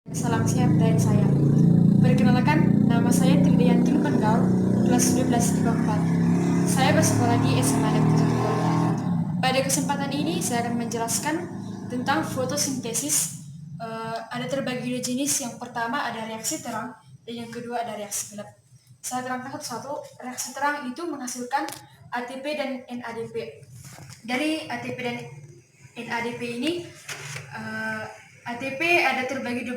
Salam siap dari saya. Perkenalkan, nama saya Tridianti Lupanggaul, kelas 12 IPA 4. Saya bersekolah di SMA Negeri 1 Kolda. Pada kesempatan ini, saya akan menjelaskan tentang fotosintesis. Ada terbagi dua jenis. Yang pertama ada reaksi terang, dan yang kedua ada reaksi gelap. Saya terangkan satu-satu. Reaksi terang itu menghasilkan ATP dan NADP. Dari ATP dan NADP ini, ATP ada terbagi 12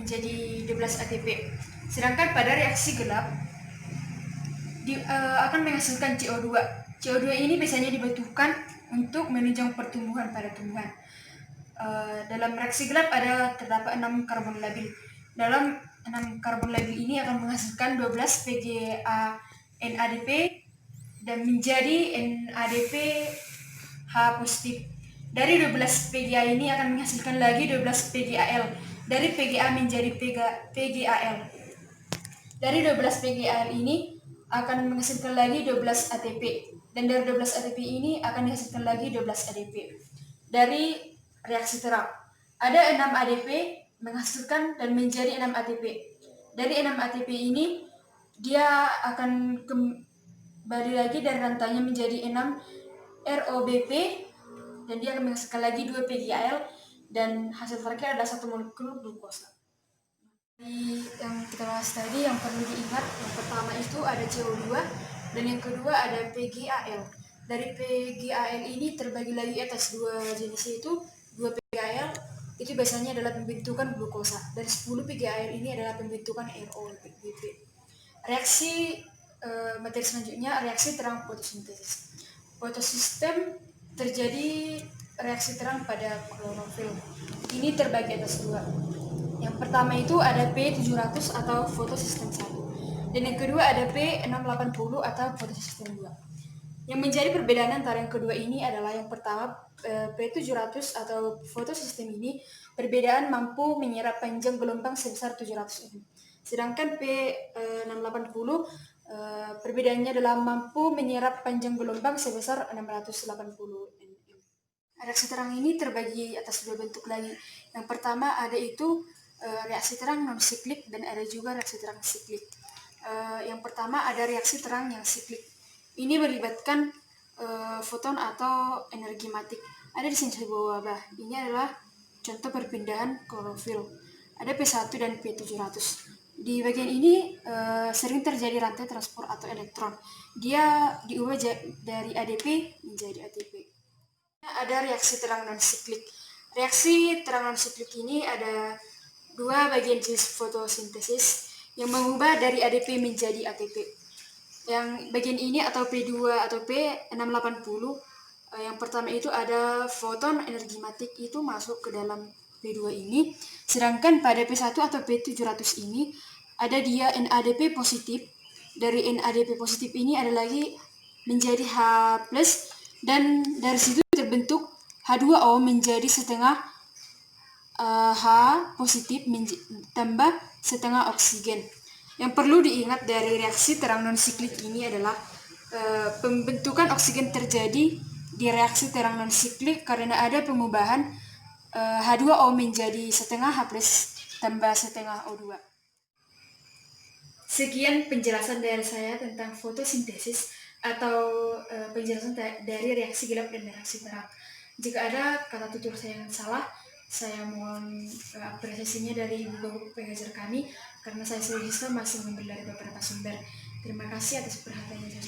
menjadi 12 ATP. Sedangkan pada reaksi gelap akan menghasilkan CO2. CO2 ini biasanya dibutuhkan untuk menunjang pertumbuhan pada tumbuhan. Dalam reaksi gelap terdapat 6 karbon labil. Dalam 6 karbon labil ini akan menghasilkan 12 PGA NADP dan menjadi NADP H positif. Dari 12 PGA ini akan menghasilkan lagi 12 PGAL. Dari PGA menjadi PGAL. Dari 12 PGAL ini akan menghasilkan lagi 12 ATP. Dan dari 12 ATP ini akan dihasilkan lagi 12 ADP. Dari reaksi terang, ada 6 ADP menghasilkan dan menjadi 6 ATP. Dari 6 ATP ini, dia akan kembali lagi dari rantainya menjadi 6 ROBP, dan dia akan menghasilkan lagi 2 PGAL, dan hasil terakhir adalah 1 molekul glukosa. Yang kita bahas tadi, yang perlu diingat, yang pertama itu ada CO2, dan yang kedua ada PGAL. Dari PGAL ini terbagi lagi atas dua jenis, itu 2 PGAL itu biasanya adalah pembentukan glukosa, dan 10 PGAL ini adalah pembentukan ROBP. Reaksi materi selanjutnya, reaksi terang fotosintesis. Fotosistem terjadi reaksi terang pada klorofil. Ini terbagi atas dua. Yang pertama itu ada P700 atau fotosistem 1. Dan yang kedua ada P680 atau fotosistem 2. Yang menjadi perbedaan antara yang kedua ini adalah yang pertama, P700 atau fotosistem ini perbedaan mampu menyerap panjang gelombang sebesar 700 ohm. Sedangkan P680 perbedaannya adalah mampu menyerap panjang gelombang sebesar 680 nm. Reaksi terang ini terbagi atas dua bentuk lagi. Yang pertama ada itu reaksi terang non-siklik, dan ada juga reaksi terang siklik. Yang pertama ada reaksi terang yang siklik. Ini melibatkan foton atau energi matik. Ada di sini di bawah. Ini adalah contoh perpindahan klorofil. Ada P1 dan P700. Di bagian ini sering terjadi rantai transport atau elektron. Dia diubah dari ADP menjadi ATP. Ada reaksi terang non-siklik. Reaksi terang non-siklik ini ada dua bagian jenis fotosintesis yang mengubah dari ADP menjadi ATP. Yang bagian ini atau P2 atau P680, yang pertama itu ada foton energi matik, itu masuk ke dalam P2 ini. Sedangkan pada P1 atau P700 ini ada dia NADP positif. Dari NADP positif ini ada lagi menjadi H+, dan dari situ terbentuk H2O menjadi setengah H positif tambah setengah oksigen. Yang perlu diingat dari reaksi terang non-siklik ini adalah pembentukan oksigen terjadi di reaksi terang non-siklik karena ada pengubahan H2O menjadi setengah H+ tambah setengah O2. Sekian penjelasan dari saya tentang fotosintesis atau penjelasan dari reaksi gelap dan reaksi terang. Jika ada kata tutur saya yang salah, saya mohon apresiasinya dari ibu bapak pengajar kami, karena saya sebagai siswa masih mengambil dari beberapa sumber. Terima kasih atas perhatiannya.